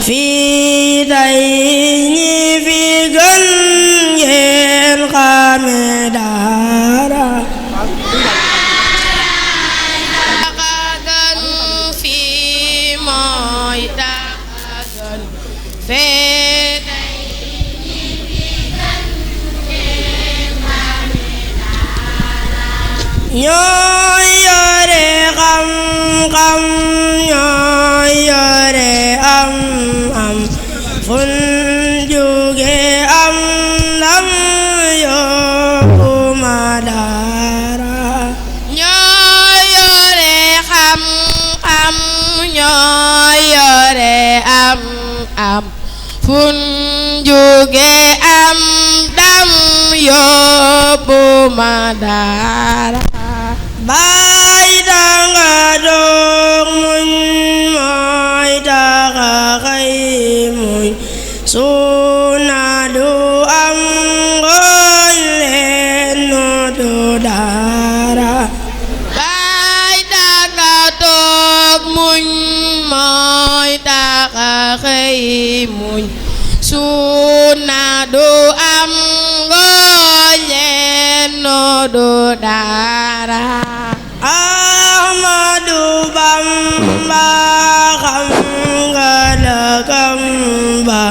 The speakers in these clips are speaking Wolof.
fii day ñi fi gën ngeen xame dara taxagan fii mooy taxagan fee day ñi fi gën ngeen xame dara ñooy yore xam-xam ñooy yore am fun jóge am ndam yóbbu ma dara ñooy yore xam-xam ñooy yore am fun jóge am ndam yóbbu ma dara baay danga doog muñ mooy taxa xëy muñ suuna du am ngooñ leen du dara baay danga doog muñ mooy taxa xëy muñ suuna du am ngooñ leen du dara Ahmadu Bamba xam nga dëkkam ba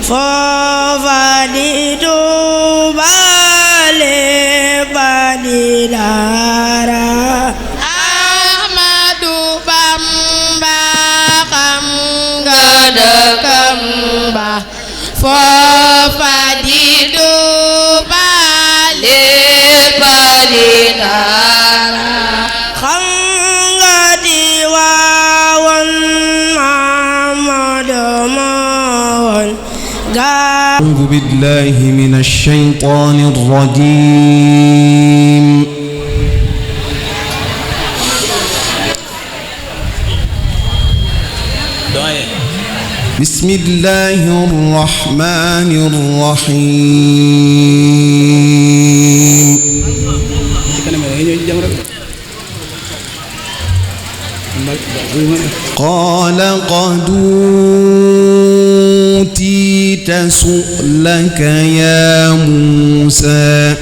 foofa di Tuuba lépp di dara Ahmadu Bamba xam nga dëkkam ba foofa di Tuuba lépp di dara xam nga Tiwaawan Mamadu moon أعوذ بالله من الشيطان الرجيم بسم الله الرحمن الرحيم قال قد أوتيت سؤلك يا موسى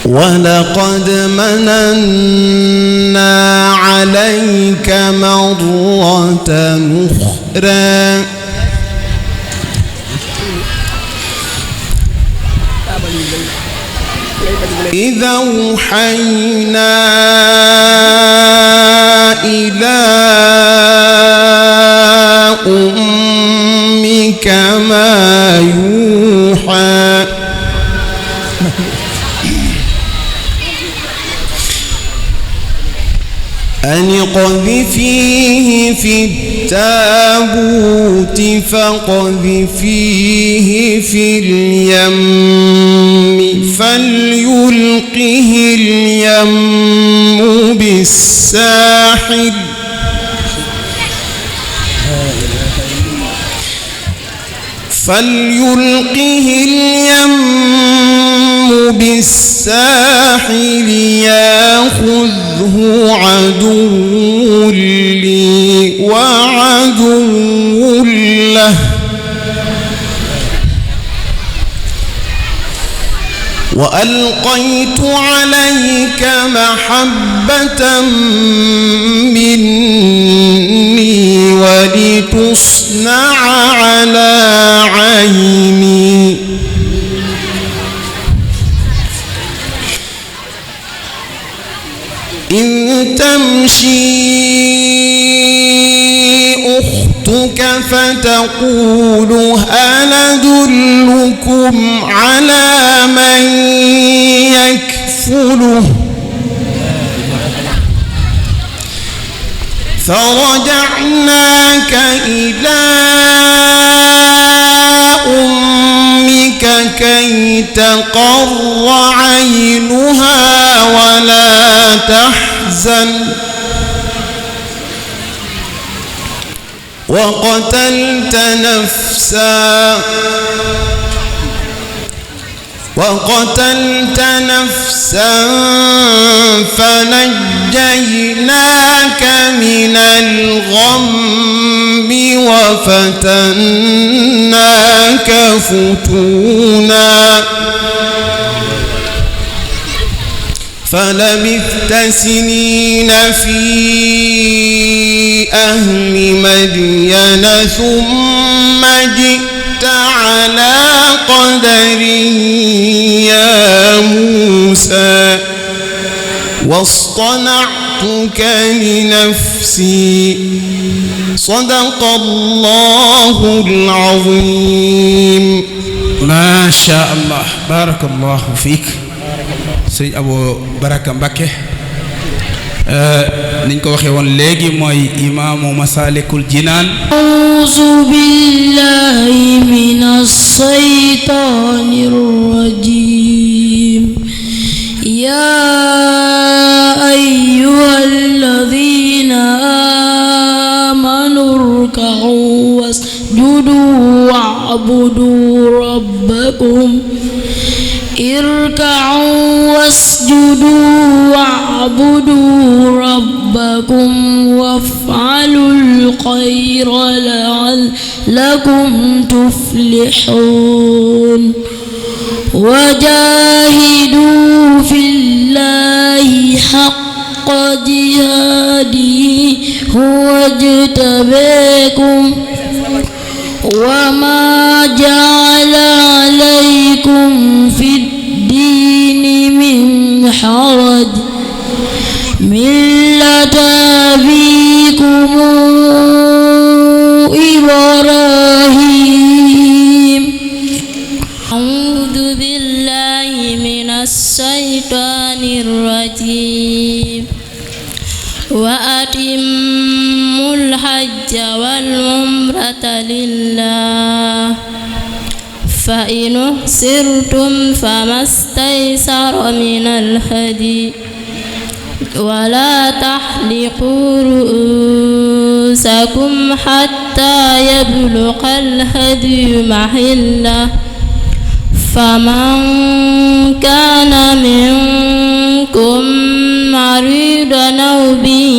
ولقد مننا عليك مرة أخرى إذا أوحينا إلى أمك ما يوحى أن اقذفيه في التابوت فاقذفيه في اليم فليلقه اليم بالساحل ياخذه عدو لي وعدو له وألقيت عليك محبة مني ولتصنع على عيني إن تمشي أختك فتقول هل أدلكم على من يكفله فرجعناك إلى أمك كي تقر عينها ولا تحزن وقتلت نفسا فنجيناك من الغم وفتناك فتونا فلبثت سنين في أهل مدين ثم جئت على قدر يا موسى واصطنعتك لنفسي صدق الله العظيم. ما شاء الله بارك الله فيك sëñ Abo Baraka Mbacké niñ ko waxee woon léegi mooy imaamu Masaalikul Jinaan. A'uuzu billaahi minas shaytaanir rajiim. Yaa ayyuhallaziina aamanuu irka'uu wasjuduu wa'buduu rabbakum. اركعوا واسجدوا واعبدوا ربكم وافعلوا الخير لعلكم تفلحون وجاهدوا في الله حق جهاده هو اجتباكم وما جعل عليكم في الدين من حرج ملة أبيكم إبراهيم. أعوذ بالله من الشيطان الرجيم. وأتموا الحج والعمرة لله فإن أحصرتم فما استيسر من الهدي ولا تحلقوا رؤوسكم حتى يبلغ الهدي محله فمن كان منكم مريضا أو به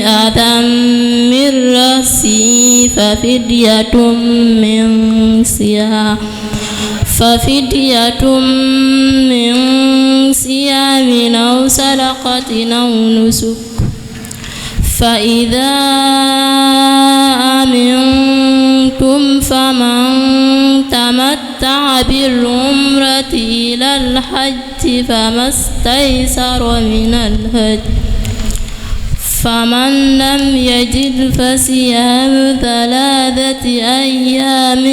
أذى من رأسه ففدية من صيام أو صدقة أو نسك فإذا أمنتم فمن تمتع بالعمرة إلى الحج فما استيسر من الهدي فمن لم يجد فصيام 3 أيام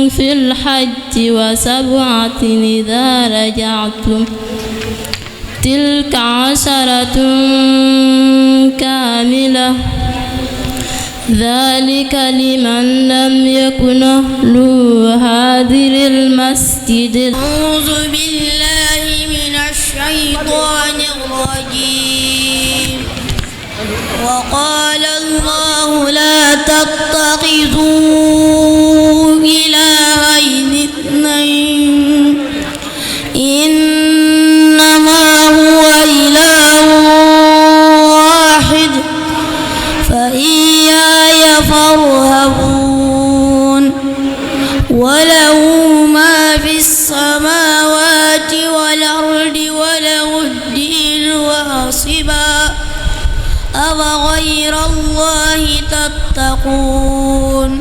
في الحج و7 إذا رجعتم تلك 10 كاملة ذلك لمن لم يكن أهله حاضر المسجد. أعوذ بالله من الشيطان الرجيم. وقال الله لا تتخذوا إلهين اثنين إنما هو إله واحد فإياي فارهبون وله ما في السماوات والأرض وله الدين واصبا أفغير الله تتقون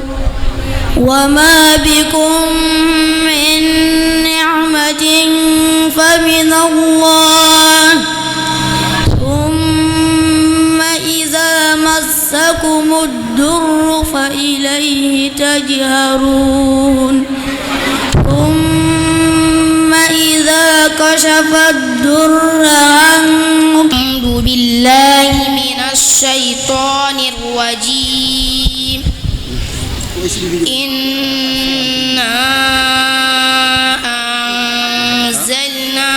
وما بكم من نعمة فمن الله ثم إذا مسكم الضر فإليه تجهرون ثم إذا كشف الضر عنكم أعوذ بالله من الشيطان الرجيم. إنا أنزلنا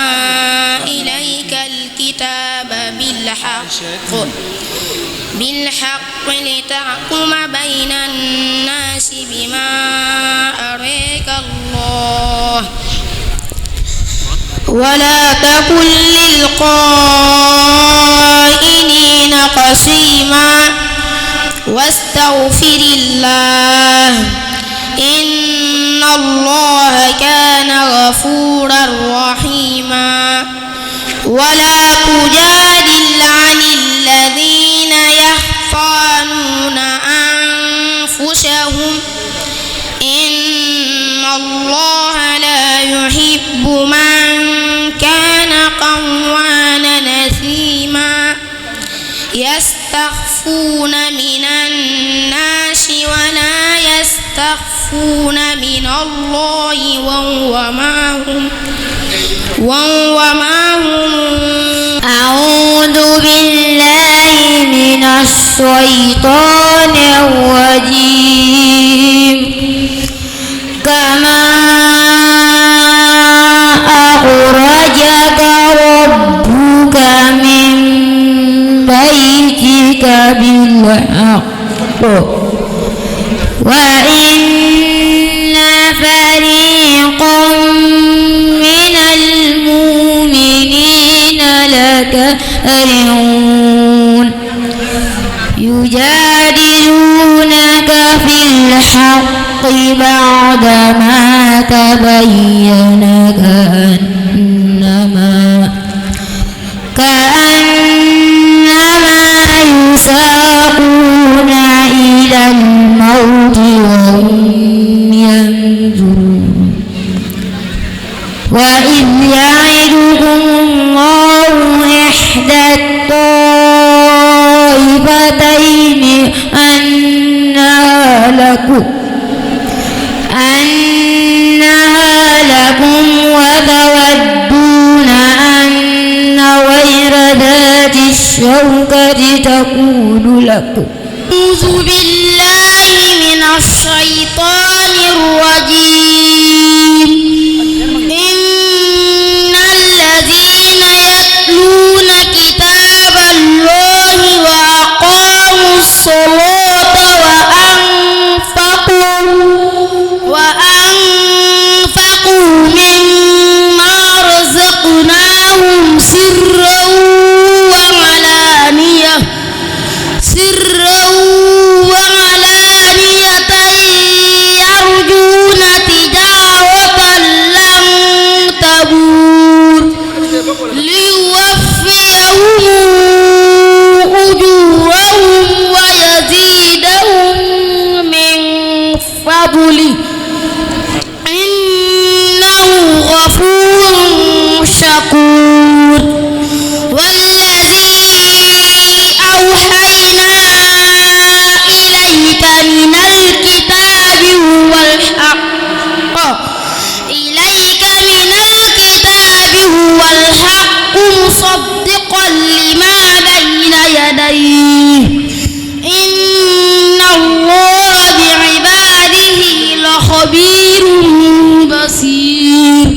إليك الكتاب بالحق لتحكم بين الناس بما أراك الله ولا تكن للخائنين وسيما واستغفر الله إن الله كان غفورا رحيما ولا تجادل عن الذين يختانون أنفسهم إن الله لا يحب من كان قوانا نثيما يستخفون من الناس ولا يستخفون من الله وهو معهم أعوذ بالله من الشيطان الرجيم كما أخرجك ربك من بيتك بالحق وإن فريقا من المؤمنين لكارهون يجادلونك في الحق بعدما تبين كأنما يساقون إلى الموت وهم ينظرون وإذ يعدكم الله إحدى الطائفتين أنها لكم وتودون أن غير ذات الشوكة تكون لكم أعوذ بالله من الشيطان الرجيم إن الذين يتلون كتاب الله وأقاموا الصلاة وأنفقوا مما رزقناهم سرا وعلانية يرجون تجارة لن تبور ليوفيهم أجورهم ويزيدهم من فضله إنه غفور شكور والذي أوحينا إليك من الكتاب هو الحق مصدقا لما بين يديه إن الله بعباده لخبير بصير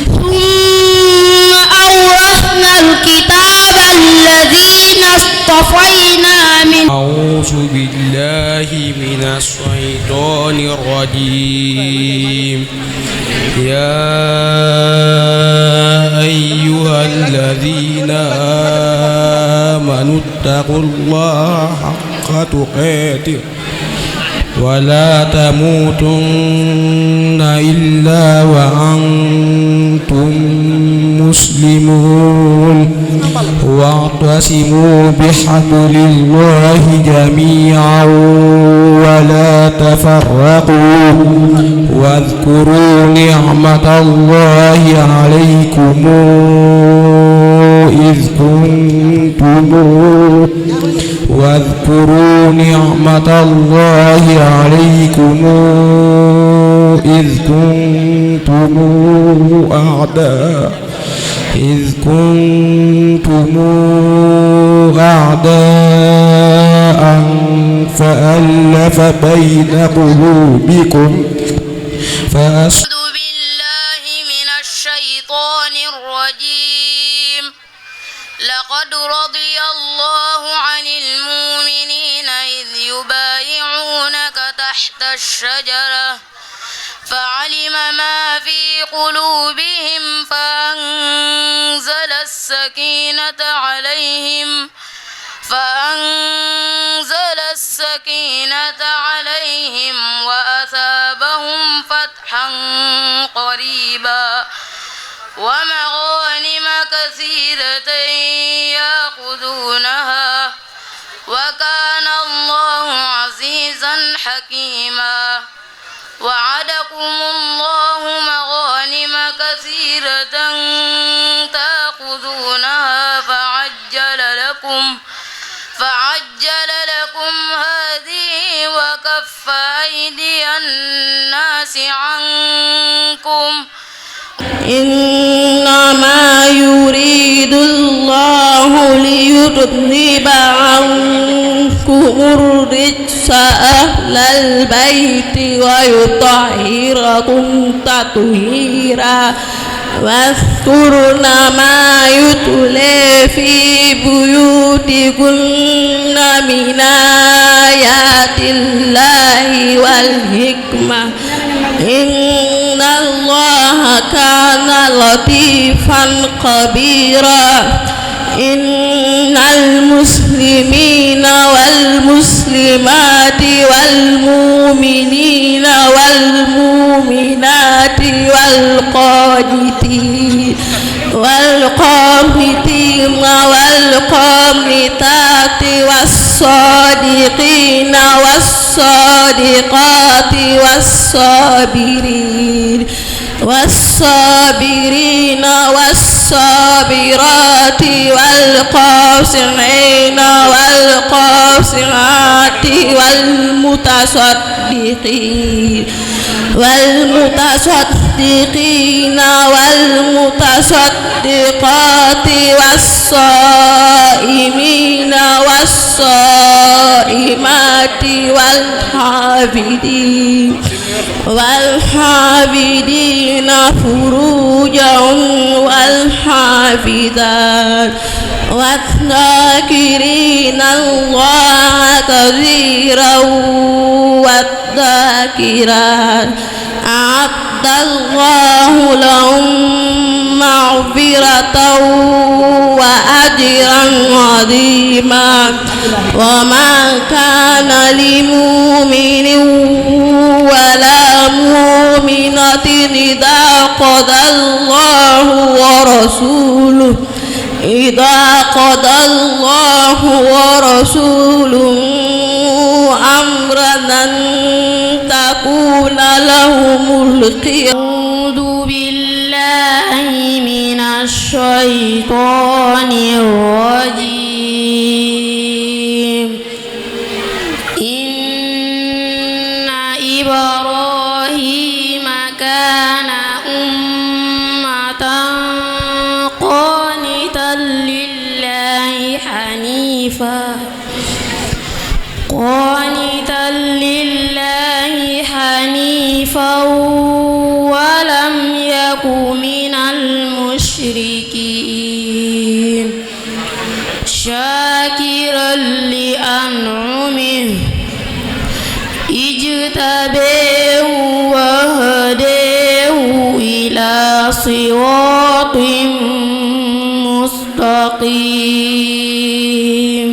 ثم أورثنا الكتاب الذين اصطفينا من أعوذ بالله من الشيطان الرجيم يا أيها الذين آمنوا اتقوا الله حق تقاته ولا تموتن إلا وأنتم مسلمون واعتصموا بحبل الله جميعا ولا تفرقوا واذكروا نعمة الله عليكم إذ كنتم أعداء فألف بين قلوبكم أعوذ بالله من الشيطان الرجيم لقد رضي الله عن المؤمنين إذ يبايعونك تحت الشجرة فعلم ما في قلوبهم فأنزل السكينة عليهم السكينة عليهم وأثابهم فتحا قريبا ومغانم كثيرة يأخذونها وكان الله عزيزا حكيما وعدكم الله مغانم كثيرة تأخذونها فعجل لكم هذه وكف أيدي الناس عنكم إنما يريد الله ليذهب عنكم الرجس أهل البيت ويطهركم تطهيرا واذكرن ما يتلى في بيوتكن من آيات الله والحكمة إن الله كان لطيفا خبيرا إن المسلمين والمسلمات والمؤمنين والمؤمنات والقانتين والقانتات والصادقين والصادقات والصابرين والصابرات والقاسمين والقاسمات والمتصدقين والمتصدقات والصائمين والصائمات والحافظين فروجهم والحافظات والذاكرين الله كثيرا والذاكرات أعد الله لهم مغفرة وأجرا عظيما وما كان لمؤمن ولا مؤمنة إذا قضى الله ورسوله أمرا أن تكون لهم الخيرة. أعوذ بالله من الشيطان الرجيم. إن إبراهيم كان أمة قانتا لله حنيفا ولم يك من المشركين شاكرا لأنعمه اجتباه وهداه إلى صراط مستقيم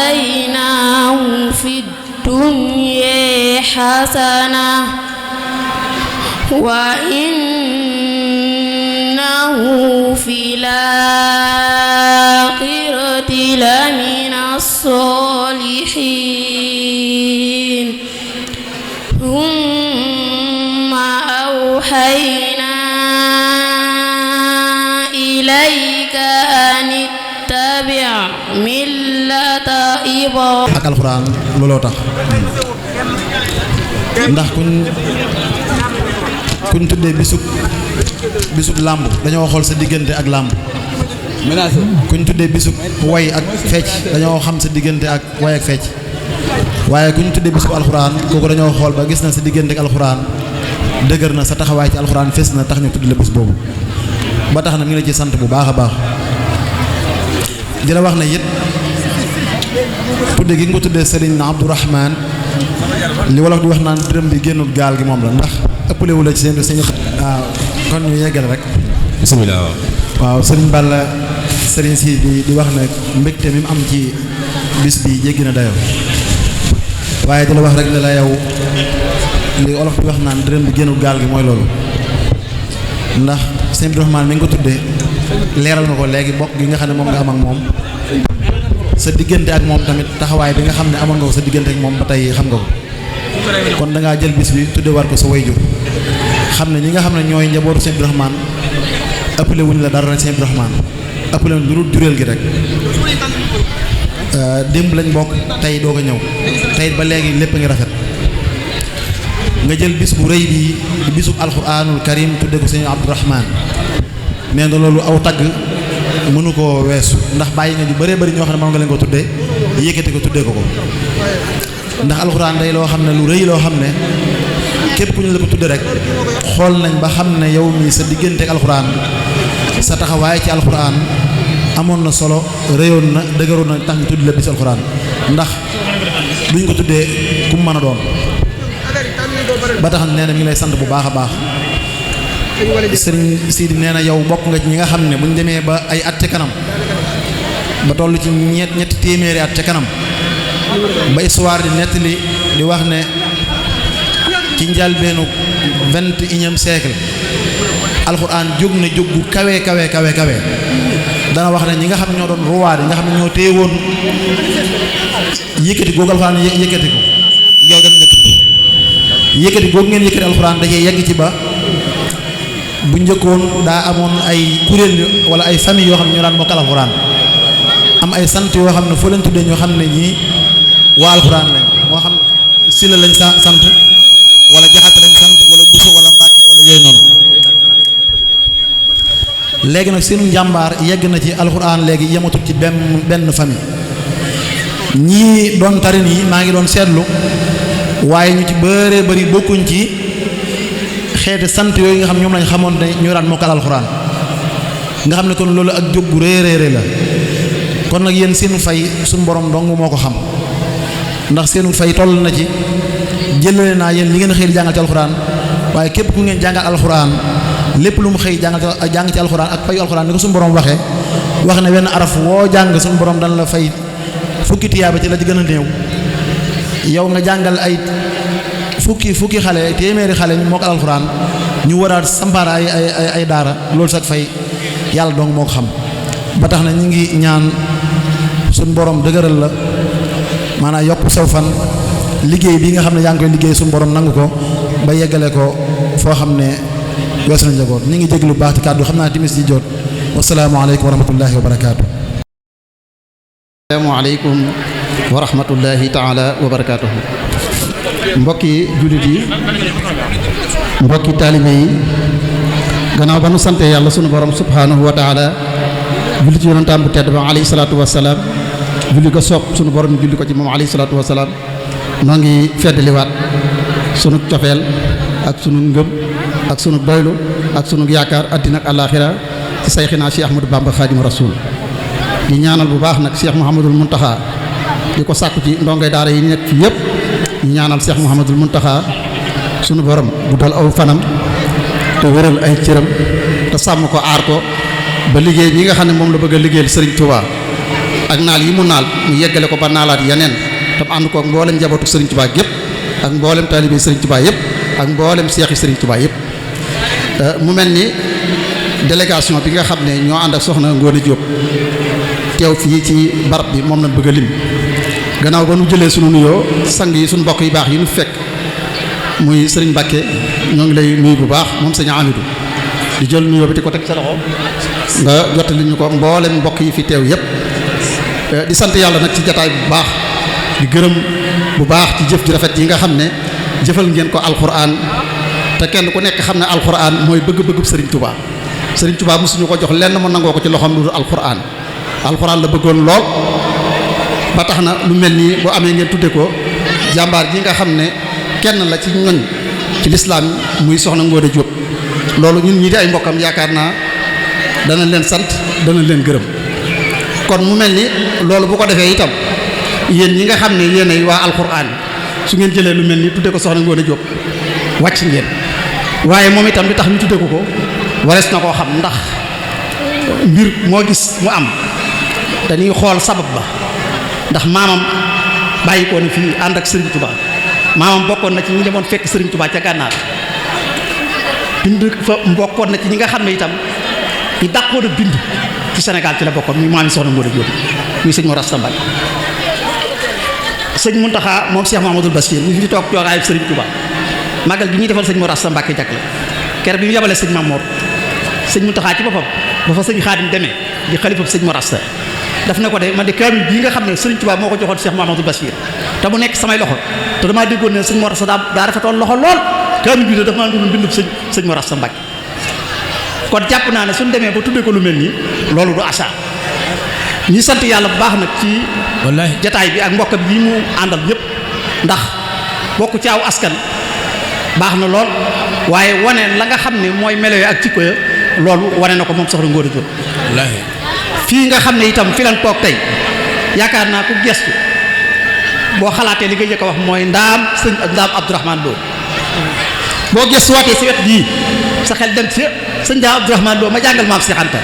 وآتيناه في الدنيا حسنة وإنه في الآخرة لمن الصالحين. ثم أوحينا إليك أن اتبع ملة إبراهيم. ak alxuraan looloo tax ndax kuñ tuddee bisub làmb dañoo xool sa diggante ak làmb. kuñ tuddee bisub way ak fecc dañoo xam sa diggante ak way ak fecc waaye kuñ tuddee bisub alxuraan kooku dañoo xool ba gis na sa diggante ak alxuraan dëgër na sa taxawaay ci alxuraan fes na tax ñu tudd la bis boobu ba tax na ñu ngi la ci sant bu baax a baax di la wax ne it tudde gi nga ko tuddee Serigne Abdourahmane li wolof di wax naan dërëm bi génnul gaal gi moom la ndax ëppalewu la ci seen waaw kon ñu yeggal rek bismillah waaw Serigne Balla sëriñ si di wax ne mbégte mi mu am ci bis bi jéggi na dayoo waaye di la wax rek ne la yow li olof di wax naan dërëm bi génnu gaal gi mooy loolu ndax sëñ Abdourahmane mi nga ko tuddee leeral nga ko léegi bokk gi nga xam ne moom nga am ak moom sa diggante ak moom tamit taxawaay bi nga xam ne amoon nga ko sa diggante ak moom ba tey xam nga ko kon da ngaa jël bis bi tudde war ko sa wayjur xam ne ñi nga xam ne ñooy njabootu sëñ Abdourahmane ëppale wuñu la dara sëñ Abdourahmane ëppale wuñu lu dul juréel gi rek démb lañ bokk tey doo ko ñëw tey ba léegi lépp ngi rafet nga jël bis bu rëy bi di bisu alxuraanul karim tudde ko sëñ Abdourahmane nee na loolu aw tagg mënu koo weesu ndax bàyyi nga ñu bëree bëri ñoo xam ne mën nga leen ko tuddee yëkkati ko tuddee ko ndax alxuraan day loo xam ne lu rëy loo xam ne képp ku ñu la ko tudde rek xool nañ ba xam ne yow mii sa diggante ak alxuraan sa taxawaay ci alxuraan amoon na solo réyoon na dëgëroon na tax ñu tudd la bis alxuraan ndax duñ ko tuddee ku mu mën a doon ba tax nee na mi ngi lay sant bu baax a baax sëriñ Sidi nee na yow bokk nga ci ñi nga xam ne buñ demee ba ay at ca kanam ba toll ci ñetti téeméeri at ca kanam ba histoire di nettali di wax ne ci njëlbéenu 21e siècle alxuraan jóg na jóg gu kawe dana wax ne ñi nga xam ne ñoo doon ruwaat yi nga xam ne ñoo téye woon yëkkati googu alxuraan yëkkati ko yow dañ nga tudd yëkkati googu ngeen yëkkati alxuraan dajee yegg ci ba bu njëkkoon daa amoon ay kuréel wala ay famille yoo xam ne ñoo daan mokkal alxuraan am ay sant yoo xam ne foo leen tuddee ñoo xam ne ñii waa alxuraan lañ moo xam sila lañ sant wala jaxate lañ sant wala buso wala mbàkke wala yooyu noonu léegi nag seenu njàmbaar yegg na ci alxuraan léegi yematul ci benn famille ñii doon tarin yi maa ngi doon seetlu waaye ñu ci bëree bëri bokkuñ ci xeeti sant yooyu nga xam ñoom lañ xamoon ne ñoo daan mokkal alxuraan nga xam ne kon loolu ak jóg gu réeréeré la kon nag yéen seenu fay suñu borom dong moo ko xam ndax seenu fay toll na ci jëlale naa yéen li ngeen xëy di jàngal ci alxuraan waaye képp ku ngeen jàngal alxuraan lépp lu mu xëy jàng ci alxuraan ak payu alxuraan ni ko suñu borom waxee wax ne wenn araf woo jàng suñu borom dana la fay fukki tiyaaba ci la ci gën a néew yow nga jàngal ay fukki xale téeméeri xale ñu mokkal alxuraan ñu waraat sampaar ay daara loolu sax fay yàlla dong moo ko xam ba tax na ñu ngi ñaan suñu borom dëgëral la maanaam yokk saw fan liggéey bi nga xam ne yaa ngi koy liggéey suñu borom nangu ko ba yeggale ko foo xam ne weesu nañ la ko ñu ngi jéglu baax ci kàddu xam naa timis ji jot wasalaamaaleykum wa rahmatullahi wa barakaatu. asalaamaaleykum wa rahmatullahi taala wa barakaatuhu. mbokki jullit yi mbokki taalibe yi gannaaw ba nu sante yàlla sunu borom subhanahu wa taala julli ci yonentam bu tedd ba alayhi salaatu wasalaam julli ko sopp sunu borom julli ko ci moom alayhi salaatu wasalaam noo ngi feddaliwaat sunu cofeel ak sunu ngëm ak sunu doylu ak sunu yaakaar addina ak àllaaxira ci sayxinaa Cheikh Ahmadou Bamba Xaadimu Rasuul di ñaanal bu baax nag Cheikh Mouhamadul Muntaxa di ko sàkku ci ndongay daara yi nekk fi yëpp ñu ñaanal Cheikh Mouhamadul Muntaxa sunu borom guddal aw fanam te wéral ay cëram te sàmm ko aar ko ba liggéey bi nga xam ne moom la bëgg a liggéeyal Serigne Touba ak naal yi mu naal mu yeggale ko ba naalaat yeneen te mu ànd ko ak mboolem njabootu Serigne Touba yëpp ak mboolem taalibe Serigne Touba yëpp ak mboolem seexi Serigne Touba yëpp mu mel ni délégation bi nga xam ne ñoo ànd ak soxna Ngoone Diop teew fii ci barab bi moom lañ bëgg a lim gannaaw ba nu jëlee sunu nuyoo sang yi suñu mbokk yu baax yi nu fekk muy Serigne Mbacke ñoo ngi lay nuyu bu baax moom sëñ Amidou di jël nuyoo bi di ko teg sa loxo nga jottali ñu ko mboolem mbokk yi fi teew yëpp di sant yàlla nag ci jataay bu baax di gërëm bu baax ci jëf ju rafet yi nga xam ne jëfal ngeen ko alxuraan te kenn ku nekk xam ne alxuraan mooy bëgg-bëggub Serigne Touba Serigne Touba mosuñu ko jox lenn mu nangoo ko ci loxoom lu dul alxuraan alxuraan la bëggoon lool ba tax na lu mel nii boo amee ngeen tudde ko jàmbaar ji nga xam ne kenn la ci ñoñ ci lislaam muy soxna Ngoone Diop loolu ñun ñii di ay mbokkam yaakaar naa dana leen sant dana leen gërëm kon mu mel ni loolu bu ko defee itam yéen ñi nga xam ne yéenay waa alxuraan su ngeen jëlee lu mel ni tudde ko soxna Ngoone Diop wàcc ngeen waaye moom itam li tax ñu tudde ko warees na koo xam ndax mbir moo gis mu am dañuy xool sabab ba ndax maamam bàyyi ko na fii ànd ak Serigne Touba maamam bokkoon na ci ñi demoon fekk Serigne Touba ca gànnaar bind fa bokkoon na ci ñi nga xam ne itam ñi dàqoon a bind ci Sénégal ci la bokkoon muy maam yi soxna Ngoné Diop muy sëñ Mor Asta Mbacké sëñ Mountakha moom Cheikh Mouhamadoul Bachir mu fi toog toogaayu Serigne Touba màggal gi ñuy defal sëñ Mor Asta Mbacké jàkk la kere bi mu yabalee sëñ Mamour sëñ Mountakha ci boppam ba fa sëñ Xaadim demee di xalifa sëñ Mor Asta daf ne ko de man de kaamil bii nga xam ne Serigne Touba moo ko joxoon Cheikh Mouhamadoul Bachir te mu nekk samay loxo te damaa déggoon ne sëñ Mor Asta daa rafetoon loxo lool kaamil bii de dafa maa doon bindu sëñ Mor Asta Mbacké kon jàpp naa ne suñ demee ba tuddee ko lu mel nii loolu du asa ñi sant yàlla bu baax nag ci wallahi jataay bi ak mbokk bi yi mu àndal yëpp ndax bokk ci aw askan baax na lool waaye wane la nga xam ne mooy melo ak jikko ya loolu wane na ko moom soxna Ngoné Diop wallahi fii nga xam ne itam fi lan toog tey yaakaar naa ku gestu boo xalaatee li nga jëkk a wax mooy ndaam Abdourahmane Lo boo gestuwaatee si wet bii sa xel dem ci sëñ Ndaam Abdourahmane Lo ma jàngal maam Cheikh Anta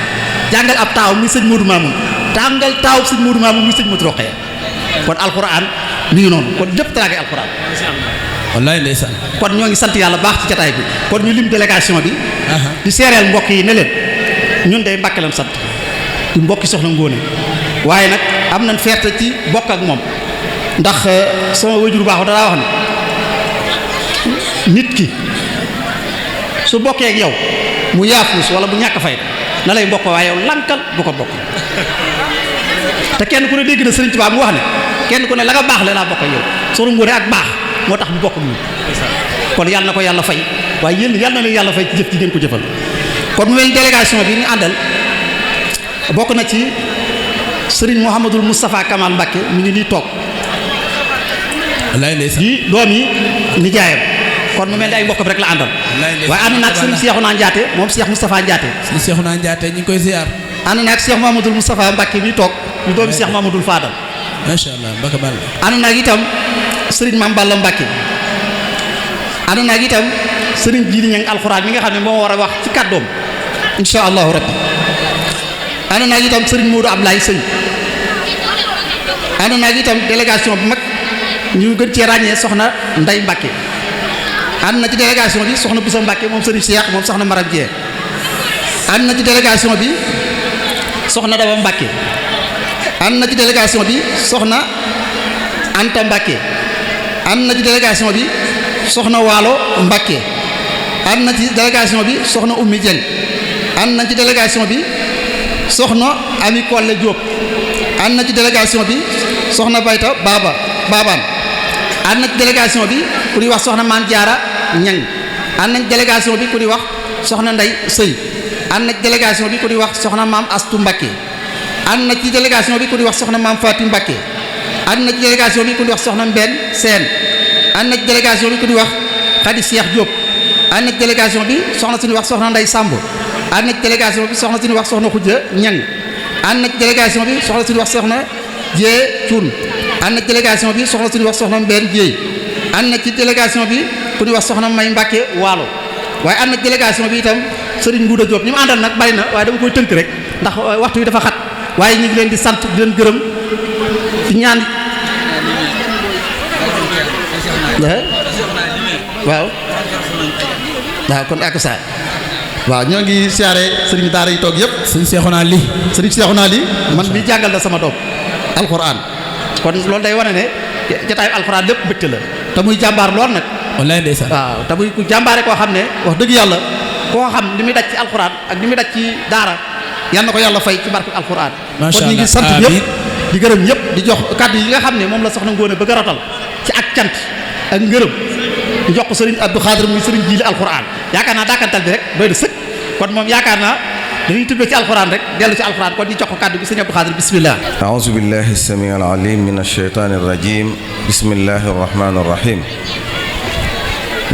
jàngal ab taaw muy sëñ Modou Mamoun tàngal taaw sëñ Modou Mamoun muy sëñ Modou Rokhaya kon alxuraan mi ngi noonu kon lépp taraagay alxuraan wallahi ndeysaan kon ñoo ngi sant yàlla baax ci jataay bi kon ñu lim délégation bi di seereel mbokk yi ne leen ñun day Mbàkke lan sant di mbokki soxna Ngoné waaye nag am nañ fierté ci bokk ak moom ndax sama wajur baax danaa wax ne nit ki su bokkee ak yow mu yaafuus wala bu ñàkk fay na lay mbokk waaye yow lankal bu ko bokk te kenn ku ne dégg na Sëriñ Tuubaa mu wax ne kenn ku ne la nga baax la laa bokk ak yow soxna Ngoné ak baax moo tax mu bokk ak ñun kon yàlla na ko yàlla fay waaye yéen yàlla na leen yàlla fay ci jëf ji ngeen ko jëfal kon mu mel délégation bi ñu àndal bokk na ci Serigne Mouhamadoul Moustapha Kamal Mbacké mi ngi nii toog wallahi ndeysaan di doom yi nijaayam kon mu mel ni ay mbokkam rek la àndal waaye ànd naag Serigne Cheikhouna Ndiaté moom Cheikh Moustapha Ndiaté sëñ Cheikhouna Ndiaté ñu ngi koy ziar ànd naag Cheikh Mouhamadoul Moustapha Mbacké mi toog di doomi Cheikh Mouhamadoul Fadal macha allah Mbacké Balla ànd naag itam Serigne Mame Balla Mbacké ànd naag itam Serigne Jili Ñang alxuraan mi nga xam ne moo war a wax ci kàddoom insha allahu rabbi ànd naag itam Serigne Modou Ablaye Sëñ ànd naag itam délégation bu mag ñu gën cee ràññee soxna Ndey Mbacké ànd na ci délégation bi soxna Boussa Mbacké moom Serigne Cheikh moom soxna Maram Dieng ànd na ci délégation bi soxna Daba Mbacké ànd na ci délégation bi soxna Anta Mbacké ànd na ci délégation bi soxna Waalo Mbacké ànd na ci délégation bi soxna Oumy Dieng ànd na ci délégation bi soxna Ami Kolle Diop ànd na ci délégation bi soxna Bayta Babaan ànd na ci délégation bi ku ñuy wax soxna Maan Jaara Ñang ànd na ci délégation bi ku ñuy wax soxna Ndey Sëy ànd na ci délégation bi ku ñuy wax soxna Maam Astu Mbacké ànd na ci délégation bi ku ñuy wax soxna Maam Faati Mbacké ànd na ci délégation bi ku ñuy wax soxna Mbenn Seen ànd na ci délégation bi ku ñuy wax Xadi Cheikh Diop ànd na ci délégation bi soxna suñuy wax soxna Ndey Samb ànd na ci délégation bi soxna suñuy wax soxna Xujja Ñang ànd na ci délégation bi soxna suñuy wax soxna Jee Cuun ànd na ci délégation bi soxna suñuy wax soxna Mbenn Jéey ànd na ci délégation bi ku ñuy wax soxna May Mbacké Waalo waaye ànd na ci délégation bi itam Serigne Ngouda Diop ñi mu àndal nag bari na waaye dama koy tënk rek ndax waxtu wi dafa xat waaye ñu ngi leen di sant di leen gërëm di ñaan waaw kon ak saa waaw ñoo ngi siyaare sëriñ daara yi toog yëpp sëñ Cheikhouna li man mi jàngal na sama doom alxuraan kon loolu day wane ne jataayu alxuraan lépp mbégte la te muy jàmbaar lool nag wallahi ndeysaan waaw te muy ku jàmbaare koo xam ne wax dëgg yàlla koo xam li muy daj ci alxuraan ak li muy daj ci daara yal na ko yàlla fay ci barke alxuraan kon ñu ngi sant ñëpp di gërëm ñëpp di jox kàddu yi nga xam ne moom la soxna Ngoné bëgg a rotal ci ak cant ak ngërëm ñu jox ko sëriñ Abdou Khadir muy sëriñ Jili alxuraan yaakaar naa dàkkantal bi rek doy na sëkk kon moom yaakaar naa dañuy tubbee ci alxuraan rek dellu ci alxuraan kon ñu jox ko kàddu gi sëriñ Abdou Khadir bismillah a'uuzu billahi as-samii al-aliim min ash-shaytaani ar-rajiim bismillahi ar-rahmaani ar-rahiim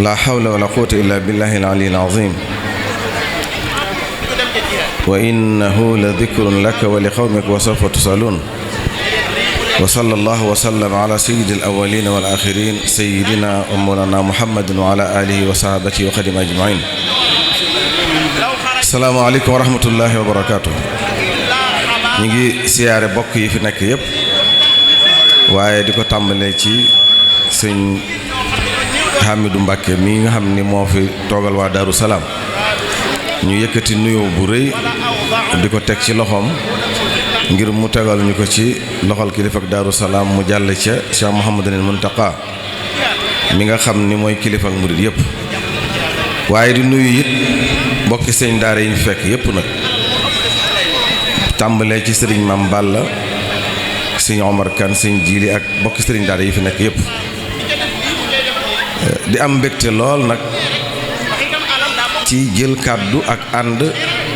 laa hawla wa laa quwwata illaa billahi al-'aliyyi al-'aziim wa innahu la dhikrun laka wa li qawmika wa sawfa tus'aluun wa sallallahu wa sallam ala sayyidil awwaliin wal aaxiriin sayyidina wa mawlaana muhammadin wa ala aalihi wa sahbihi wa xadimihi ajma'iin. Assalaamu aleykum wa rahmatullahi wa barakaatuh. ñu ngi siyaare bokk yi fi nekk yépp waaye di ko tàmbalee ci sëñ Hamidou Mbàkke mi nga xam ni moo fi toogal waa Daaru Salaam ñu yëkkati nuyoo bu rëy di ko teg ci loxoom ngir mu tegal ñu ko ci loxol kilifa ak Daaru Salaam mu jàll ca Cheikh Mouhamadul Muntaqa mi nga xam ni mooy kilifa ak murid yépp waaye di nuyu it bokki sëñ daara yi ñu fekk yépp nag tàmbalee ci sëriñ Mam Balla sëñ Omar Kan sëñ Jiili ak bokki sëriñ daara yi fi nekk yépp di am mbégte lool nag ci jël kàddu ak ànd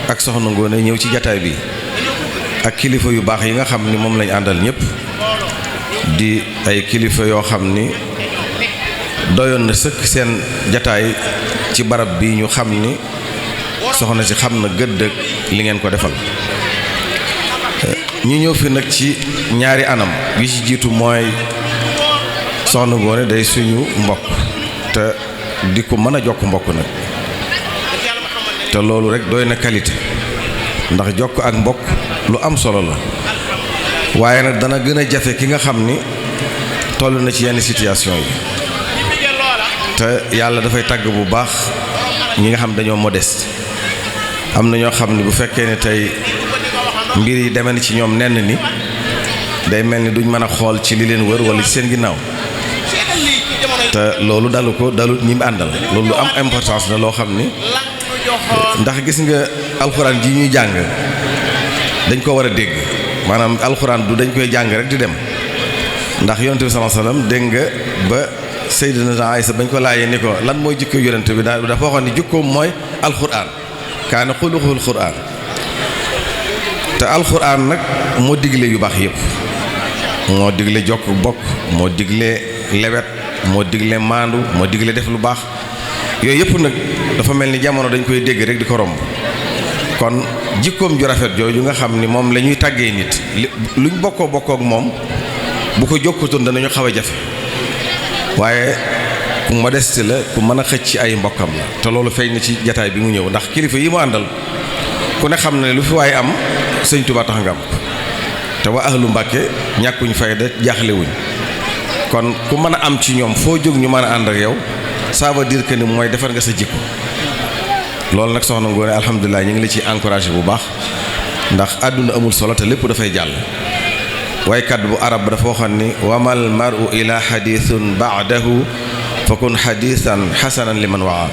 ak soxna Ngoone ñëw ci jataay bi ak kilifa yu baax yi nga xam ni moom lañ àndal ñépp di ay kilifa yoo xam ni doyoon na sëkk seen jataay ci barab bi ñu xam ni soxna si xam na gëdd li ngeen ko defal ñu ñëw fi nag ci ñaari anam bi ci jiitu mooy soxna Ngoone day suñu mbokk te di ko mën a jokk mbokk nag te loolu rek doy na qualité ndax jokk ak mbokk lu am solo la waaye nag dana gën a jafe ki nga xam ni toll na ci yenn situation yi te yàlla dafay tàgg bu baax ñi nga xam dañoo modeste am na ñoo xam ni bu fekkee ne tey mbir yi demee na ci ñoom nenn ni day mel ni duñ mën a xool ci li leen wër wala ci seen ginnaaw te loolu dalu ko dalu ñi mu àndal loolu lu am importance la loo xam ni ndax gis nga alxuraan ji ñuy jàng dañ ko war a dégg maanaam alxuraan du dañ koy jàng rek di dem ndax yonent bi sallallahu alayhi wasallam dégg nga ba Sayyidina Aysa bañ ko laajee ni ko lan mooy jikko yonent bi dafa waxoon ni jikkoom mooy alxuraan kaana xuluquhul xuraan te alxuraan nag moo digle yu baax yépp moo digle jokk bokk moo digle lewet moo digle maandu moo digle def lu baax yooyu yëpp nag dafa mel ni jamono dañ koy dégg rek di ko romb kon jikkoom ju rafet jooju nga xam ni moom la ñuy tàggee nit luñ bokkoo ak moom bu ko jokkutoon danañu xaw a jafe waaye ku modeste la ku mën a xëcc ci ay mbokkam la te loolu feeñ na ci jataay bi mu ñëw ndax kilifa yi mu àndal ku ne xam ne lu fi waaye am sëñ Tuubaa tax nga am te waa ahlu Mbàkke ñàkkuñ fayda jaaxlewuñ kon ku mën a am ci ñoom foo jóg ñu mën a ànd ak yow ça veut dire que ni mooy defar nga sa jikko loolu nag soxna Ngoone alhamdulilah ñu ngi la ciy encouragé bu baax ndax àdduna amul solo te lépp dafay jàll waykat bu arab dafa waxoon ni wamal maru ila xadithun baadahu fa kun xadisan xasanan liman waa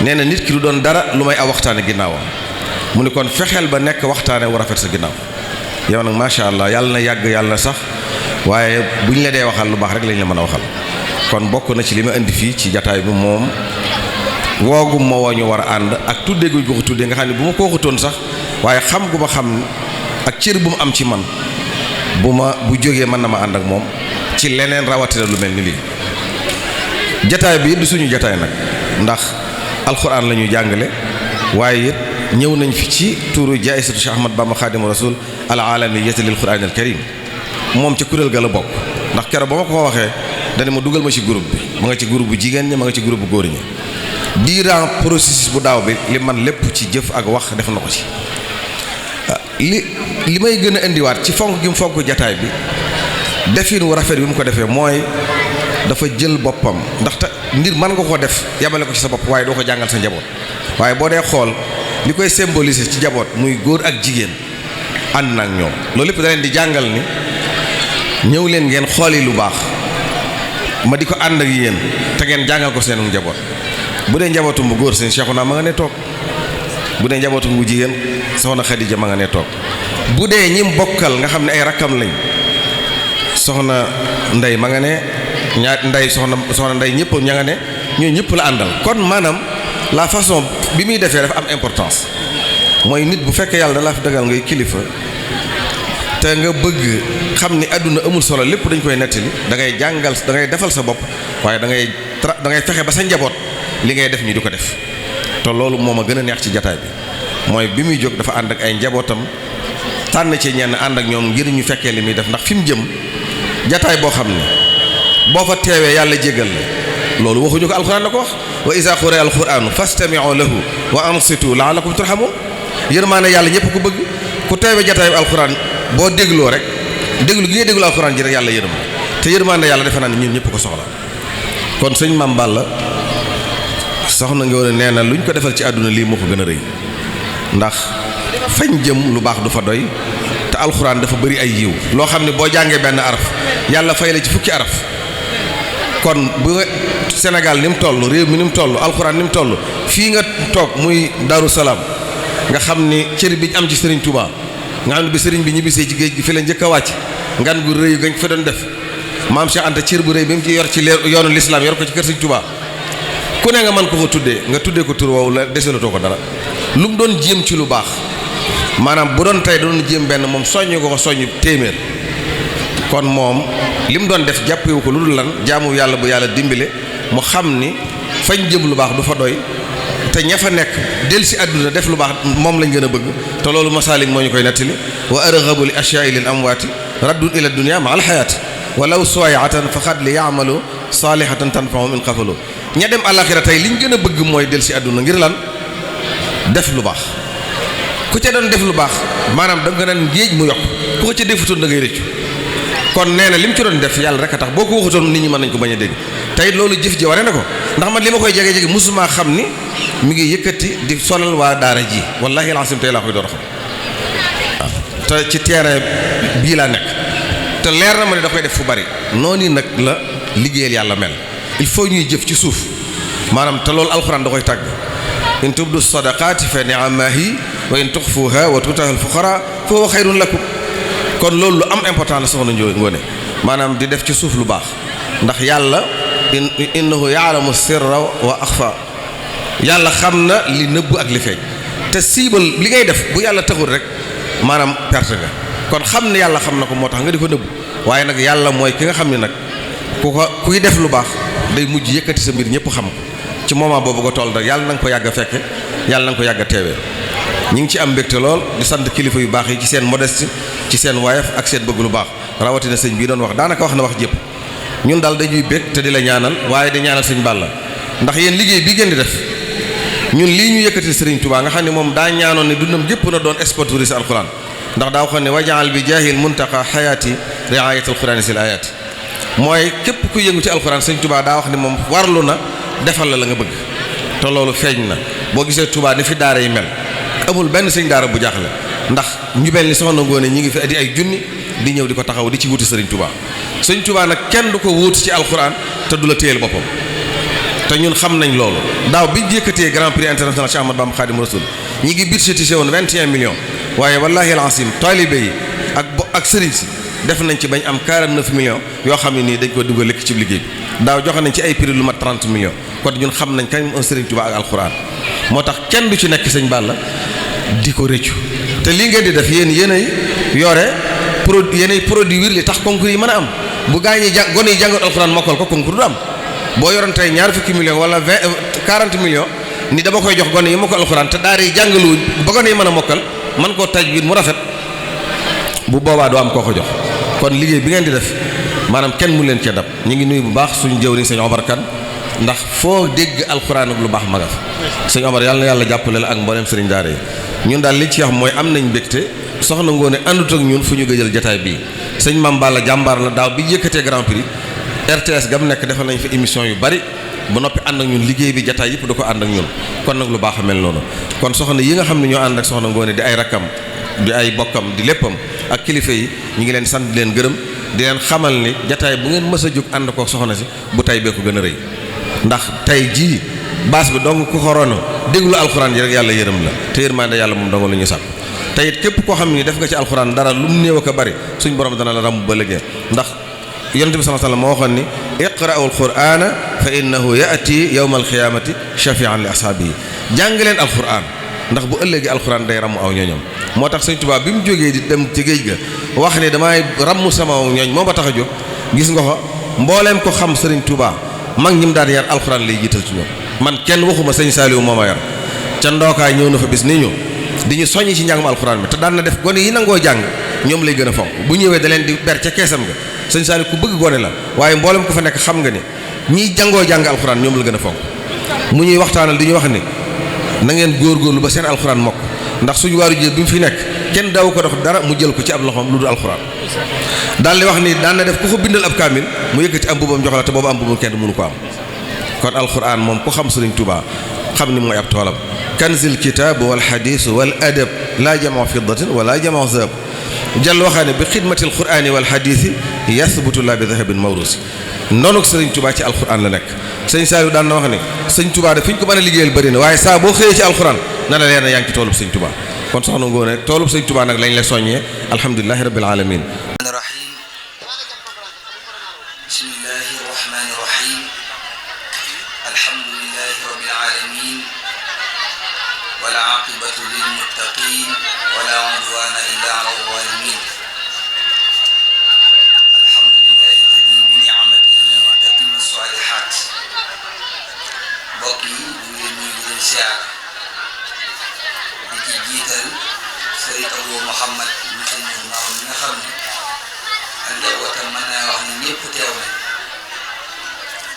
nee na nit ki du doon dara lu may aw waxtaane ginnaawam mu ni kon fexeel ba nekk waxtaane wu rafet sa ginnaaw yow nag macha allah yàlla na yàgg yàlla na sax waaye bu ñu la dee waxal lu baax rek lañ la mën a waxal kon bokk na ci li ma indi fii ci jataay bi moom woogum ma woo ñu war a ànd ak tuddee guñ ko ko tuddee nga xam ne bu ma ko waxutoon sax waaye xam gu ma xam ak cër bu mu am ci man bu jógee mën na ma ànd ak moom ci leneen rawatina lu mel ni lii jataay bi du suñu jataay nag ndax alxuraan la ñuy jàngale waaye it ñëw nañ fi ci tuuru jaayisatu Cheikh Ahmad Bamba Xaadimu Rasul al aalamiyyati lil Qur'aan al Karim moom ca kuréel ga la bokk ndax keroog ba ma ko waxee dane ma dugal ma ci groupe bi ma nga ci groupe bu jigéen ñi ma nga ci groupe bu góor ñi diirant processus bu daaw bi li man lépp ci jëf ak wax def na ko ci li may gën a indiwaat ci fonk gi mu fonk jataay bi defin wu rafet bi mu ko defee mooy dafa jël boppam ndaxte ndir mën nga ko def yamale ko ci sa bopp waaye doo ko jàngal sa njaboot waaye boo dee xool li koy symboliser ci njaboot muy góor ak jigéen ànd na ak ñoom loolu lépp da leen di jàngal ni ñëw leen ngeen xooli lu baax ma di ko ànd ak yéen te ngeen jàngal ko seen njaboot bu dee njabootum bu góor seen Cheikhouna ma nga ne toog bu dee njabootum bu jigéen soxna Khadija ma nga ne toog bu dee ñim bokkal nga xam ne ay rakkam lañ soxna Ndey ma nga ne ñaar Ndey soxna Ndey ñëpp ña nga ne ñoo ñëpp la àndal kon maanaam la façon bi muy defee dafa am importance mooy nit bu fekkee yàlla da laa fi dagal ngay kilifa te nga bëgg xam ni àdduna amul solo lépp dañ koy nettali da ngay jàngal da ngay defal sa bopp waaye da ngay fexe ba sa njaboot li ngay def ñu di ko def te loolu moo ma gën a neex ci jataay bi mooy bi muy jóg dafa ànd ak ay njabootam tànn ci ñenn ànd ak ñoom ngir ñu fekkee li muy def ndax fi mu jëm jataay boo xam ne boo fa teewee yàlla jéggal la loolu waxuñu ko alxuraan la ko wax wa iza quri'a alxuraanu fastami'u lahu wa ansitu la'allakum turhamun yërmaane yàlla ñëpp ko bëgg ku teewee jataay bi alxuraan boo dégloo rek déglu gi ngay déglu alxuraan ji rek yàlla yërëm te yërmande yàlla defe naa ne ñun ñëpp ko soxla. kon sëñ Mame Balla soxna Ngoné nee na luñ ko defal ci àdduna lii moo ko gën a rëy ndax fañ jëm lu baax du fa doy te alxuraan dafa bëri ay yiw loo xam ne boo jàngee benn araf yàlla fay la ci fukki araf. kon bu Sénégal ni mu toll réew mi ni mu toll alxuraan ni mu toll fii nga toog muy Darou Salaam nga xam ni cër bi am ci Serigne Touba nga xam ne bi Serigne bi ñibbisee ci géej gi fi la njëkk a wàcc ngan gu rëy gañ fa doon def maam Cheikh Anta cër bu rëy bi mu ci yor ci yoonu l'islam yor ko ci kër Serigne Touba ku ne nga mën ko tuddee nga tuddee ko tur woowu la deselatoo ko dara lu mu doon jéem ci lu baax maanaam bu doon tey doon jéem benn moom soññu ko soññu téeméer. kon moom li mu doon def jàppewu ko lu dul lan jaamu yàlla bu yàlla dimbale mu xam ni fañ jëm lu baax du fa doy te ña fa nekk del si àdduna def lu baax moom lañ gën a bëgg te loolu masaalik moo ñu koy nettali wa arghabu li ashyaa'i lil amwaati raddun ila dunya ma al hayaati walaw suwayatan fa xad li yaamalu saalihatan tanfahum in xafalu ña dem àlaxira tey liñ gën a bëgg mooy del si àdduna ngir lan def lu baax ku ca doon def lu baax maanaam da nga naan géej mu yokk ku ko ca defutoon da ngay rëccu kon nee na li mu ci doon def yàlla rek a tax boo ko waxutoon nit ñi mën nañ ko bañ a dégg tey loolu jëf ji waree na ko ndax man li ma koy jege musuma xam ni mi ngi yëkkati di sonal waa daara ji wallahi alazim tey laa koy door a xam waaw te ci terrain bii laa nekk te leer na ma ne da koy def fu bari noonu nag la liggéeyal yàlla mel il faut ñuy jëf ci suuf maanaam te loolu alxuraan da koy tàgg in tubdu sadaqaati fa ni'amahi wa in tuxfuha wa tu'tuha al-fuqara fa huwa xayrun lakum kon loolu lu am important la soxna Ngoné maanaam di def ci suuf lu baax ndax yàlla innahu ya'lamu sirra wa axfa yàlla xam na li nëbb ak li feeñ te siibal li ngay def bu yàlla taxul rek maanaam perte nga kon xam ne yàlla xam na ko moo tax nga di ko nëbb waaye nag yàlla mooy ki nga xam ne nag kuy def lu baax day mujj yëkkati sa mbir ñëpp xam ko ci moment boobu nga toll rek yàlla na nga ko yàgg a fekke yàlla na nga ko yàgg a teewee ñi ngi ci am mbégte lool di sant kilifa yu baax yi ci seen modeste ci seen wayaf ak seen bëgg lu baax rawatina sëñ bii doon wax daanaka wax na wax jëpp ñun daal dañuy bég te di la ñaanal waaye di ñaanal sëñ Balla ndax yéen liggéey bii ngeen di def ñun lii ñu yëkkati Serigne Touba nga xam ne moom daa ñaanoon ne dundam gépp na doon sport touriste alquran ndax daa waxoon ne wajaal bi jaahil muntaqa xayaati riayat alquran sil ayati mooy képp ku yëngu ci alquran sëñ Touba daa wax ne moom warlu na defal la nga bëgg te loolu feeñ na boo gisee Touba ni fi daara yi mel amul benn sëñ daara bu jaaxle ndax ñu mel ni soxna Ngoné ñi ngi fi di ay junni di ñëw di ko taxaw di ci wuti Serigne Touba sëñ Touba nag kenn du ko wuutu ci alquran te du la téyel boppam te ñun xam nañ loolu daaw bi yëkkatee grand prix international Cheikh Ahmadou Bamba Khadim Rasoul ñi ngi budgétisé woon 21 millions waaye wallahi alasim taalibe yi ak sëriñ si def nañ ci bañ am 49 millions yoo xam ne nii dañ ko dugal lekk ci liggéey bi daaw joxe nañ ci ay prix lu mat 30 millions kon ñun xam nañ kañ un Serigne Touba ak alquran moo tax kenn du ci nekk sëñ Balla di ko rëccu te lii ngeen di def yéenay yore yéenay produire li tax concours yi mën a am bu gaa ñi gone yi jàngal alquran mokkal ko concours du am boo yoroon tey ñaar fukki millions wala 40 millions ni dama koy jox gone yi mokkal alxuraan te daara yi jàngaluwuñ ba gone yi mën a mokkal man koo tajwid mu rafet bu boobaa doo am koo ko jox kon liggéey bi ngeen di def maanaam kenn mu leen cee dab ñu ngi nuyu bu baax suñu jëwriñ sëñ Omar Kane ndax foo dégg alxuraan ak lu baax ma nga fa sëñ Omar yàlla na yàlla jàppale la ak mboolem sëriñ daara yi ñun daal li ci wax mooy am nañ mbégte soxna Ngoné àndut ak ñun fu ñu gëjal jataay bii sëñ Mame Balla jàmbaar la daaw bi yëkkatee grand prix RTS gam nekk defal nañ fi émission yu bari ba noppi ànd ak ñun liggéey bi jataay yëpp da ko ànd ak ñun kon nag lu baax a mel noonu kon soxna yi nga xam ne ñoo ànd ak soxna Ngoné di ay rakkam di ay bokkam di léppam ak kilifa yi ñu ngi leen sant di leen gërëm di leen xamal ni jataay bu ngeen mës a jóg ànd ko soxna si bu tay bee ko gën a rëy ndax tey jii baas bi dong ku xorono déglu alxuraan yi rek yàlla yërëm la te yërmande yàlla moom dong la ñu sàkk te it képp koo xam ni def nga ci alxuraan dara lu mu néew ak a bari suñ borom dana la ramb ba léegi ndax yonent bi sallallahu alayhi wasallam moo waxoon ni iqra'u alqur'ana fa innahu ya'ti yawma alqiyamati shafi'an li ashaabihi jàng leen alqur'an ndax bu ëllëgee alqur'an day ramm aw ñooñam moo tax Sëñ Tuubaa bi mu jógee di dem ci géej ga wax ne damay ramm sama ñooñ moo ba tax a jóg gis nga ko mbooleem ko xam Sëriñ Tuubaa mag ñi mu daan yar alqur'an lay jiital ci ñoom man kenn waxuma sëñ Saliou moo ma yar ca ndookaay ñëw na fa bis ni ñu di ñu soññi ci njàngum alqur'an bi te daan na def gone yi nangoo jàng ñoom lay gën a fonk bu ñëwee da leen di ber ca keesam nga sëñ Saliou ku bëgg gone la waaye mboolem ku fa nekk xam nga ni ñiy jàngoo jàng alxuraan ñoom la gën a fonk mu ñuy waxtaanal di ñu wax ni na ngeen góorgóorlu ba seen alxuraan mokk ndax suñu waaru jë bi mu fi nekk kenn daaw ko dox dara mu jël ko ci ab loxoom lu dul alxuraan daal di wax ni daan na def ku ko bindal ab kaamil mu yëkkati am mbubam jox la te boobu am mbubam kenn mënu ko am kon alxuraan moom ku xam Sëriñ Tuubaa xam ni mooy ab toolam kanzil kitaab wal xadiis wal adab laa jamaa fiddatin wala jamaa zahab jàll waxaane bi xidmatil quraani wal xadiisi yasbutu laa bi dahabin mawrusi noonu Sëriñ Tuubaa ci alxuraan la nekk sëñ Saliou daan na wax ne sëñ Tuubaa de fi ñu ko mën a liggéeyal bëri na waaye saa boo xëyee ci alxuraan na la leer na yaa ngi ci toolub sëñ Tuubaa kon soxna Ngoone toolub sëñ Tuubaa nag lañ la soññee alhamdulilahi rabbil alamin rahim bismillahi rahmani rahim alhamdulilahi rabbil alamin wal aqibatu lil muttaqin wala udwana illa ala zalimin alhamdulilahi alladi bi ni'matihi tatimmu salihat mbokk yi ñu ngi leen nuyu di leen siyaar di ci jiital Sëriñ Abou Mouhamad mu sëñ Maam mi nga xam ne ak njabootam mën naa wax ni ñëpp teew nañ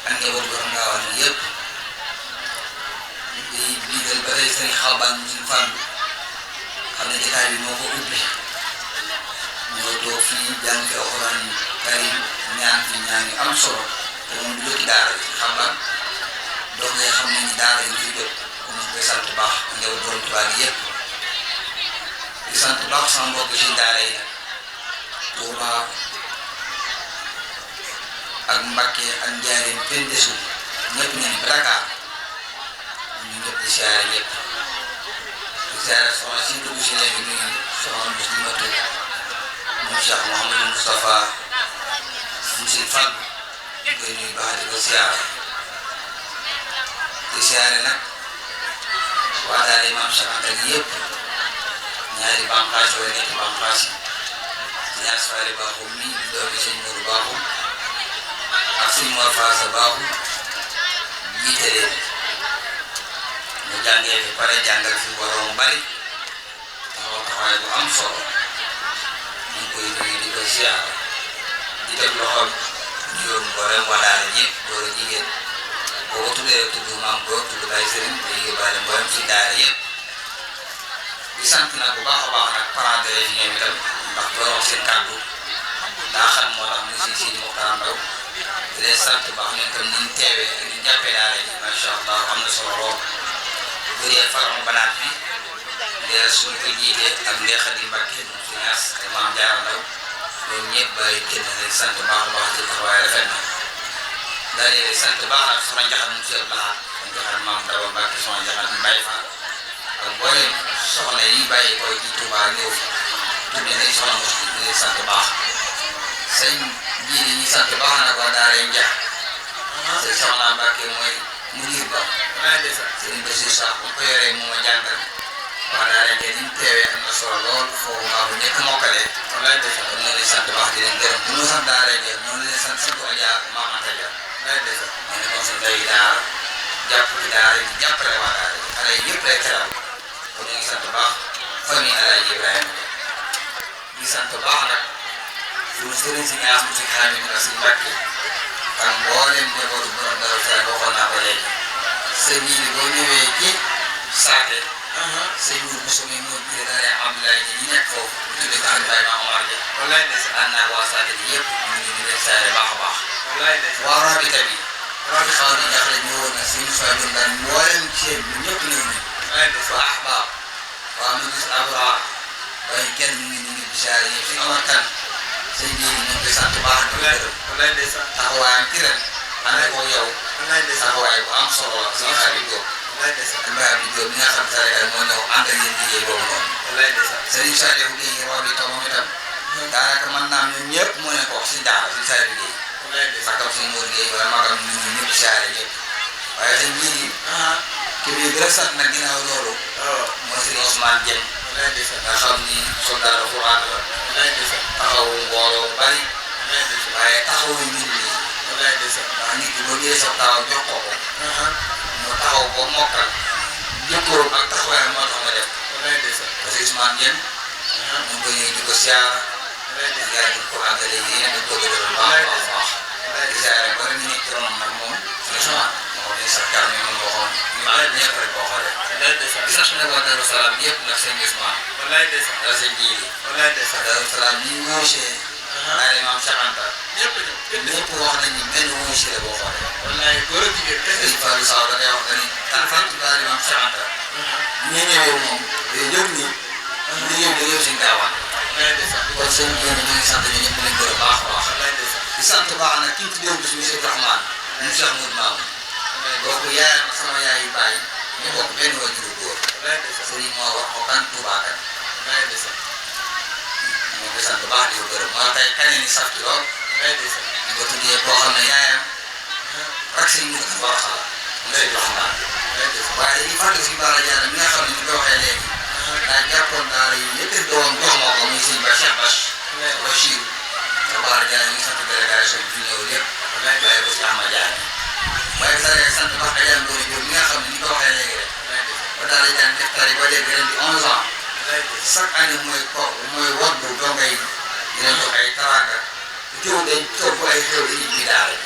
ak njaboot bi xam naa wax ni yëpp di jiital ba tey Sëriñ Xabaan mu suñ fànn xam ne jotaay bi moo ko ubbi ñoo toog fii jàng fi alxuraan karim ñaan fi ñaan yu am solo te moom du jot daara yi Xabaan donc nga xam ne ni daara yi fi jot kon ñu koy sant baax njaboot borom Tuubaa gi yëpp di sant baax sama mbokk ci daara yi nag Tuuba ak Mbakke ak Njaaréem kenn desul ñëpp ñu ne ba Dakar ñu ñëpp di siyaare ñëpp di siyaare soxna si dugg si léegi nuyu soxna Muslimatu moom Cheikh Mouhamadou Moustapha mu si Fall ñu koy nuyu baax di ko siyaare di siyaare nag waa daara yi maam Cheikh Anta gi yëpp ñaari bànqaas wala ñetti bànqaas ñaar soirée baaxum mi di doomi sëñ Mourou baaxum ak sëñ Mor Faasa baaxum jiite leen ñu jàngee fi pare jàngal fi mbooloo mu bari taxaw taxawaay bu am solo ñu ngi koy nuyu di ko siyaare di teg loxoom nuyoo mboolem waa daara ñëpp góor a jigéen boo ko tuddee tudd maam góor tudd Baye Serigne day yóbbaale mboolem ci daara yëpp di sant nag bu baax a baax nag parents d'élèves ñoom itam ndax boo wax seen kàddu daa xam moo tax mu si Sidi Mokhtar Ndaw di leen sant bu baax ñoom itam ni ñu teewee ak ni ñu jàppee daara ji macha allah am na solo lool bu dee farmu banaat bi ndee suñu ko jiitee ak Ndeye Khady Mbacke moom suñu as ak maam Diarra Ndaw ñoom ñëpp bàyyi kenn leen sant bu baax a baax ci taxawaay rafet na daal di sant bu baax nag soxna Njaxat mu Cheikh Lahat soxna Njaxat maam Daba Mbacke soxna Njaxat Mbaye Fall ak mboolem soxna yi bàyyi ko ci Touba ñëw fi tuddee nañ soxna Moussa di leen sant baax sëñ bii ñi sant baax na ko daara yi njax sëñ soxna Mbacke mooy mudir ba sëñ Bassirou Sakh bu ko yoree moom a jàngal waa daara yi ni ñu teewee am na solo lool foofu maa bu nekk mokkale kon ñoo leen sant baax di leen gërëm bu ñu sant daara yi ñoo leen sant ko Adja Mame Anta Dia ñu ne kon suñ day daara jàpp ci daara yi jàppale waa daara yi xale yi yëpp lay teral kon ñu ngi sant baax famille Alaaji Ibrahima di sant baax nag suñu sëriñ si ñaas mu si xaamit ak si Mbàkke ak mboolem njabootu borom dara fay waxoon naa ko léegi sëñ yi boo ñëwee ci saate sëñ Mourou Moussa mi moo jiite daara Abdoulaye ji ñi nekk foofu ñu tuddee ko Abdoulaye Maam Omar Dia wallaay de sa ànd naa waa saate bi yëpp ñu ngi leen saare baax a baax wallaay de waa rabita bi rabi xaw di jaxle ñëwoon na sëñ Moussa Diop daal mboolem ceeb bi ñëpp ñëw nañ waa ahbaab waa ministre Abra waaye kenn ñu ngi bisaare yi fi Omar Kane sëñ bi ñu ngi koy sant baax di gërëm taxawaayam ci ren ànd ko yow taxawaay bu am solo la sëñ Xabi Diop Mbaye Abdou Diop mi nga xam ne moo ñëw ànd ak yéen liggéey boobu noonu sëriñ Saliou Guèye raw bi moom itam daanaka mën naa ñun ñëpp moo leen ko wax si daara si Saliou Guèye sakam si Mour Guèye wala magam ñu ñëpp siyaare ñëpp waaye sëñ bii nii ki bi gën a sant nag ginnaaw loolu mooy sëriñ Ousmane Dieng nga xam ni soldat Alxuraan la taxawu mbooloo bari waaye taxawu nit ñi ndax nit ki boo jëlee sa taaw jox ko ko mu taxaw ba mokkal jëkkëram ak taxawaayam moo tax nga def parce que Ousmane Dieng ñu ngi koy di ko siyaara yaa ngi ko àggale yéen dañ ko gëdal baax a baax di siyaare ba ñu nekk ci ronam nag moom Ousmane moo ni sax kàddu yi moom waxoon ñu ma ñëpp rek boo xoolee. di sant nag waa Darou Salaam yëpp nag seen Ousmane. daal seen jiili. Darou Salaam ni ñu wuusee. daal di maam Cheikh Anta. ñëpp wax nañ ni benn wuusee la boo xoolee. sëñ Fallou Sow da ngay wax que ni tant daal di maam Cheikh Anta. ñu ñëwee moom day yëg ni. liggéey bi yëpp si gaawaan. kon seen jiili ñu ngi sant ñu ñëpp leen gërëm baax a baax. di sant baax nag ki ñu tuddee bis monsieur Rahman mu Cheikh Moudou Mamoun. donc yaayam ak sama yaay yu bàyyi ñu bokk benn wajuru góor. sëriñ moo wax ko kan Touba kan. ñu ngi sant baax di ko gërëm moo tey kañ ni saf ci lool. ñu ko tuddee koo xam ne yaayam ak sëñ bi dafa war a xalaat mu Cheikh Rahman. waaye dañuy fàttali si Bara Diarra mi nga xam ne ñu koy waxee léegi. daa jàppoon daara yu yëkkati doom jox moo ko muy sëñ ba Cheikh Bachir. te Bara Diarra ñu ngi sant délégation bi fi ñëw lépp. waaye ba si Ama Diagne. waaye bu taree sant baax Adja Ndoye Diop mi nga xam ne ni ko waxee léegi rek. ba daal di daan def tari ba léegi ren di 11 ans. chaque année mooy waddu dongo yi di leen jox ay taraanga. teewul dañ togg ay xew indi bi daara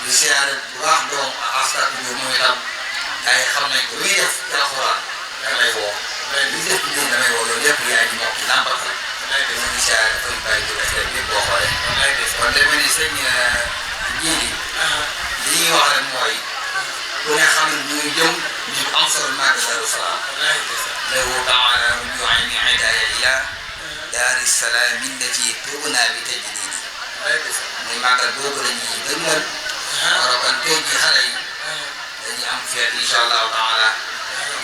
di siyaare bu baax doom askan bi moom itam ay xam nañ ko lu muy def ci alxuraan damay woo. li def ci biir damay woo loolu lépp yaay ji mokk nàmpatal. ñu ngi siyaare dafa ñu bàyyi jiw affaire bi boo xoolee. kon demee ni sëñ Jiili li ñuy wax rek mooy ku ne xam ne ñu ngi jëm ñu am solo màgg Darou Salaam. lahu taala rujuani idaaya ila daari salaam allati tubna bi tajdidi muy màggal boobu la ñuy gëmmal. war a kon tey jii xale yi dañuy am feet incha allahu taala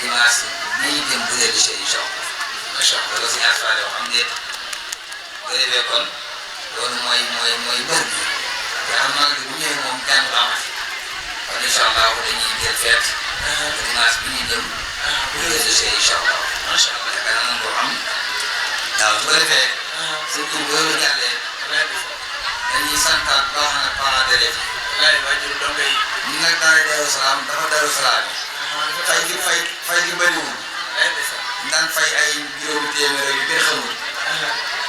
dimanche bii dem bu dee lycée incha allah. macha allah loolu si asfaale wax am déet bu defee kon loolu mooy bër bi. nga xam màggal bu ñëwee moom jàng du amati kon incha allah dañuy jël feet dimanche bi ñuy dem bu dee lycée incha allah. macha allah yaakaar naa ko am waaw su ko defee suñ ko loolu jàllee dañuy santaat baax na parents d'élèves yi. ñun nag daara Darou Salaam dafa Darou Salaam yi. fay gi bëriwul. daan fay ay juróomi téeméer yu benn xamul.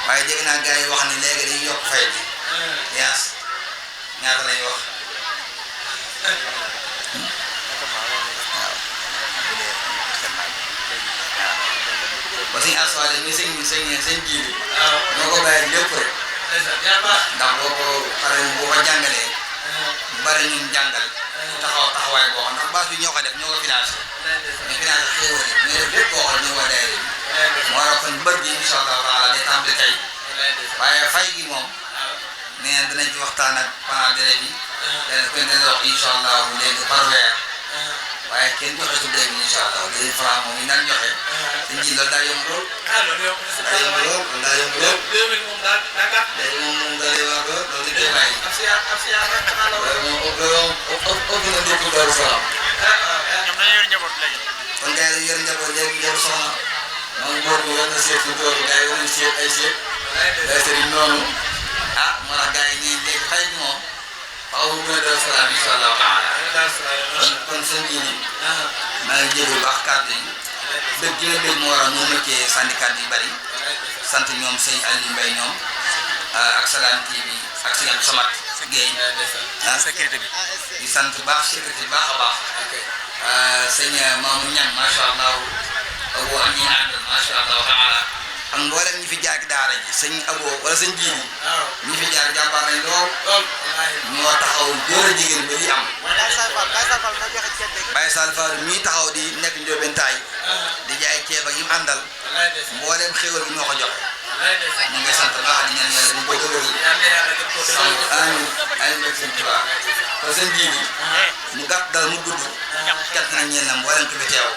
waaye dégg naa gars yi wax ni léegi dañuy yokk fay bi. yaas ñaata lañ wax. ba suñu asfaale mi sëñ jiili ñoo ko bàyyi lépp rek ndax boo ko xale boo ko jàngalee bu bari ñun jàngal taxawaay boo xam ndax base bi ñoo ko def ñoo ko financé ñu financé xéewal yi ñu def lépp boo xam ñu waa daayira bi moo war a kon bër gi incha allah taala day tàmbali tey waaye fay gi moom nee na dinañ ci waxtaan ak parents d'élèves yi dana koy dana wax incha allah bu léegi par weer waaye kenn joxe su dee bi incha allah 2 francs moom ñu daan joxe te ji loolu daa yomb lool. daa yomb lool kon daa yomb lool. léegi moom daal di wax loolu dañ koy bàyyi. waaye moom ëpp na lépp Darou Salaam. kon gars yi dañu yor njaboot léegi yor soxna moom góor bi war na seet fu góor bi gars yi war nañu seet ay seet. day sëriñ noonu moo tax gars yi ñii léegi fay bi moom faaw mu gën a Darou Salaam incha allah taala. kon seen jiili maa ngi jégalu baax kàddu yi dëgg gi la dégg moo waral moo mëkkee sànni kàddu yu bari sant ñoom sëñ Aliou Mbaye ñoom ak Salam TV ak sëñ Abdou Samad Guèye sécurité bi di sant baax sécurité bi baax a baax sëñ Mamadou Niang macha allah Abo ak ñi àndal macha allah taala ak mboolem ñi fi jaar daara ji sëñ Abo wala sëñ Jiili ñi fi jaar jàmbaar nañ lool ñoo taxaw góor a jigéen ba li am Baye Sall Fall mii taxaw di nekk Ndiobentaay di jaay ceeb ak yi mu àndal mboolem xéwal bi ñoo ko joxe ñu ngi sant baax di ñaan yàlla bu ko dëgëral sant amiin amiin ak sëñ Tuubaa kon sëñ Jiili mu gàtt dal mu gudd kat na ñeen na mboolem ko fi teew